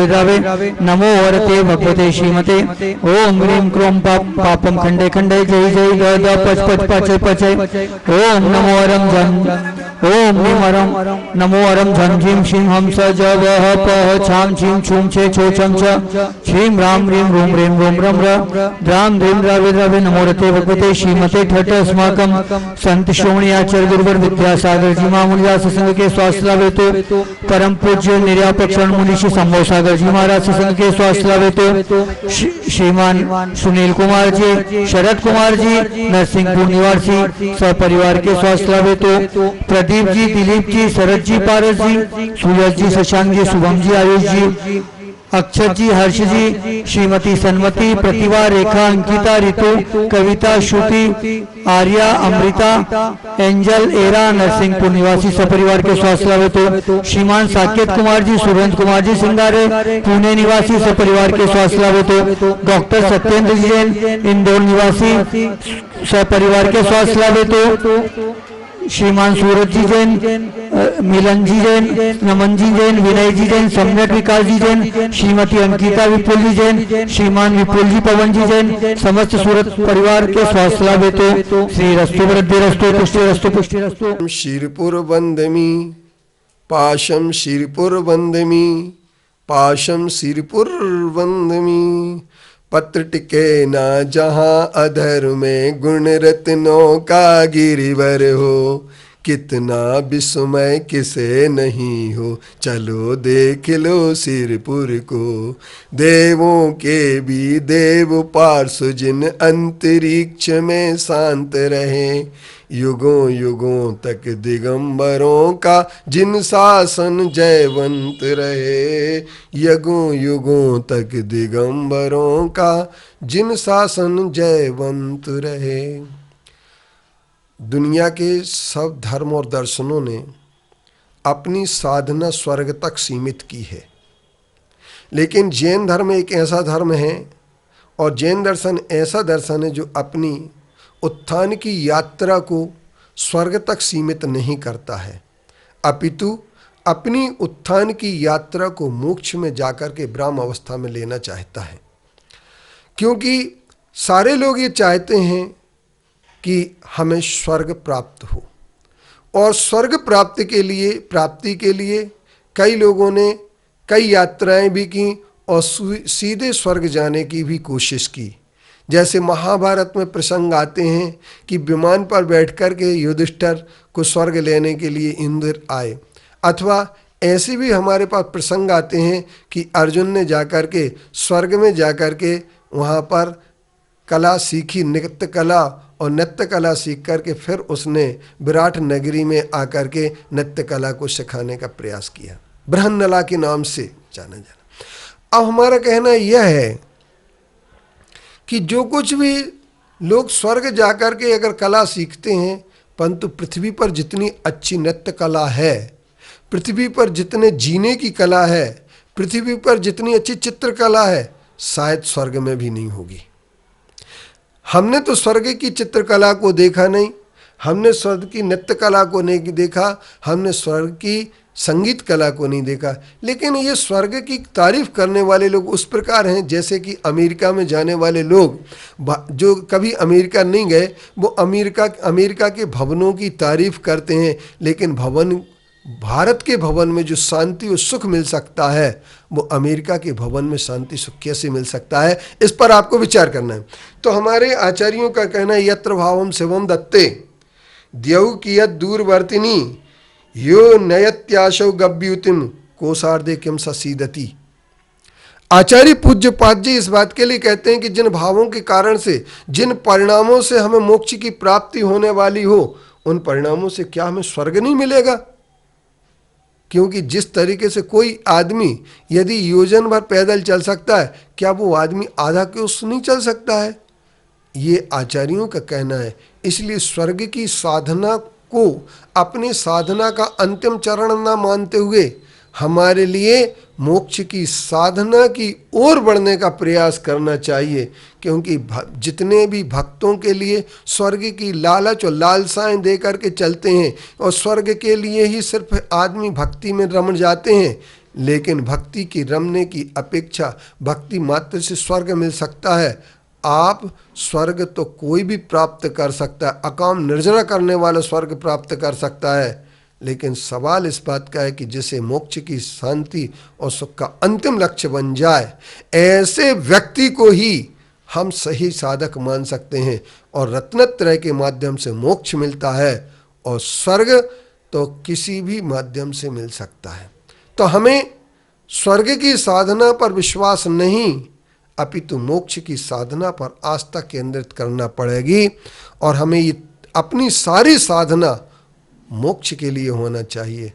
द्रावे द्रावे नमो वरते भगवते श्रीमते ओम ह्रीं क्रोम पापम खंडे खंडे जय जय ग द पच पच पचय पचय ओम नमो अरम झं ओम ह्रीं अरम नमो अरम झं झीं शिं हम स ज व ह प ह छाम छीं छूम छे छो छम छ श्रीं राम ह्रीं रूम ह्रीं रोम रम र द्राम ह्रीं द्रावे द्रावे नमो रते भगवते श्रीमते ठठ अस्माकं संत श्रोमणी आचार्य गुरुवर विद्यासागर जी महामुनि सत्संग के स्वास्थ्य लाभे तो परम पूज्य निर्यापक शरण मुनि श्री संभव सागर जी महाराज सत्संग के स्वास्थ्य लाभे तो श्रीमान सुनील कुमार जी, शरद कुमार जी, नरसिंहपुर निवासी सपरिवार के स्वास्थ्य लाभे तो प्रदीप जी, दिलीप जी, शरद जी, पारस जी, सूरज जी, शशांक जी, शुभम जी, आयुष जी, अक्षत जी, हर्ष जी, श्रीमती सन्मति, प्रतिभा, रेखा, अंकिता, ऋतु, कविता, श्रुति, आर्या, अमृता, एंजल, एरा, नरसिंहपुर निवासी सपरिवार के स्वास्थ्य लाभे तो श्रीमान साकेत कुमार जी, सुरेंद्र कुमार जी सिंगारे पुणे निवासी सपरिवार के स्वास्थ्य लाभे तो डॉक्टर सत्येंद्र जैन इंदौर निवासी सपरिवार के स्वास्थ्य लाभे तो श्रीमान सूरज जी जैन, मिलन जी जैन, नमन जी जैन, विनय जी जैन, सम्यक विकास जी जैन, श्रीमती अंकिता विपुल जी जैन, श्रीमान विपुल जी पवन जी जैन, समस्त सूरत परिवार के स्वास्थ्य लाभ हेतु श्री रस्तु वृद्धि रस्तु पुष्टि रस्तु पुष्टि रस्तु। शिरपुर वंदमी पाशम शिरपुर वंदमी पाशम शिरपुर वंदमी पत्र टिके ना जहाँ अधर में गुण रत्नों का गिरिवर हो कितना विस्मय किसे नहीं हो चलो देख लो सिरपुर को देवों के भी देव पार्श्व जिन अंतरिक्ष में शांत रहे युगों युगों तक दिगंबरों का जिन शासन जयवंत रहे युगों युगों तक दिगंबरों का जिन शासन जयवंत रहे। दुनिया के सब धर्म और दर्शनों ने अपनी साधना स्वर्ग तक सीमित की है, लेकिन जैन धर्म एक ऐसा धर्म है और जैन दर्शन ऐसा दर्शन है जो अपनी उत्थान की यात्रा को स्वर्ग तक सीमित नहीं करता है, अपितु अपनी उत्थान की यात्रा को मोक्ष में जाकर के ब्रह्म अवस्था में लेना चाहता है। क्योंकि सारे लोग ये चाहते हैं कि हमें स्वर्ग प्राप्त हो, और स्वर्ग प्राप्ति के लिए कई लोगों ने कई यात्राएं भी की और सीधे स्वर्ग जाने की भी कोशिश की। जैसे महाभारत में प्रसंग आते हैं कि विमान पर बैठकर के युधिष्ठिर को स्वर्ग लेने के लिए इंद्र आए, अथवा ऐसे भी हमारे पास प्रसंग आते हैं कि अर्जुन ने जाकर के स्वर्ग में जाकर के वहाँ पर कला सीखी, नृत्य कला और नृत्य कला सीख करके फिर उसने विराट नगरी में आकर के नृत्य कला को सिखाने का प्रयास किया, बृहन्नला के नाम से जाना जाना। अब हमारा कहना यह है कि जो कुछ भी लोग स्वर्ग जाकर के अगर कला सीखते हैं, परंतु पृथ्वी पर जितनी अच्छी नृत्य कला है, पृथ्वी पर जितने जीने की कला है, पृथ्वी पर जितनी अच्छी चित्रकला है, शायद स्वर्ग में भी नहीं होगी। हमने तो स्वर्ग की चित्रकला को देखा नहीं, हमने स्वर्ग की नृत्य कला को नहीं देखा, हमने स्वर्ग की संगीत कला को नहीं देखा, लेकिन ये स्वर्ग की तारीफ करने वाले लोग उस प्रकार हैं जैसे कि अमेरिका में जाने वाले लोग जो कभी अमेरिका नहीं गए, वो अमेरिका के भवनों की तारीफ करते हैं, लेकिन भारत के भवन में जो शांति और सुख मिल सकता है वो अमेरिका के भवन में शांति सुख कैसे मिल सकता है, इस पर आपको विचार करना है। तो हमारे आचार्यों का कहना है यत्र भावम शिवम दत्ते द्यौ कियत दूरवर्तिनी यो नयत्याशौ गव्युतिम कोसार्धे किम ससीदति। आचार्य पूज्य पाद्य इस बात के लिए कहते हैं कि जिन भावों के कारण से, जिन परिणामों से हमें मोक्ष की प्राप्ति होने वाली हो, उन परिणामों से क्या हमें स्वर्ग नहीं मिलेगा? क्योंकि जिस तरीके से कोई आदमी यदि योजन भर पैदल चल सकता है, क्या वो आदमी आधा कोस नहीं चल सकता है? ये आचार्यों का कहना है। इसलिए स्वर्ग की साधना को अपनी साधना का अंतिम चरण न मानते हुए हमारे लिए मोक्ष की साधना की ओर बढ़ने का प्रयास करना चाहिए, क्योंकि जितने भी भक्तों के लिए स्वर्ग की लालच और लालसाएं दे करके चलते हैं और स्वर्ग के लिए ही सिर्फ आदमी भक्ति में रम जाते हैं, लेकिन भक्ति की रमने की अपेक्षा भक्ति मात्र से स्वर्ग मिल सकता है। आप स्वर्ग तो कोई भी प्राप्त कर सकता है, अकाम निर्जरा करने वाला स्वर्ग प्राप्त कर सकता है, लेकिन सवाल इस बात का है कि जिसे मोक्ष की शांति और सुख का अंतिम लक्ष्य बन जाए, ऐसे व्यक्ति को ही हम सही साधक मान सकते हैं और रत्नत्रय के माध्यम से मोक्ष मिलता है, और स्वर्ग तो किसी भी माध्यम से मिल सकता है। तो हमें स्वर्ग की साधना पर विश्वास नहीं, अपितु मोक्ष की साधना पर आस्था केंद्रित करना पड़ेगी, और हमें ये अपनी सारी साधना मोक्ष के लिए होना चाहिए।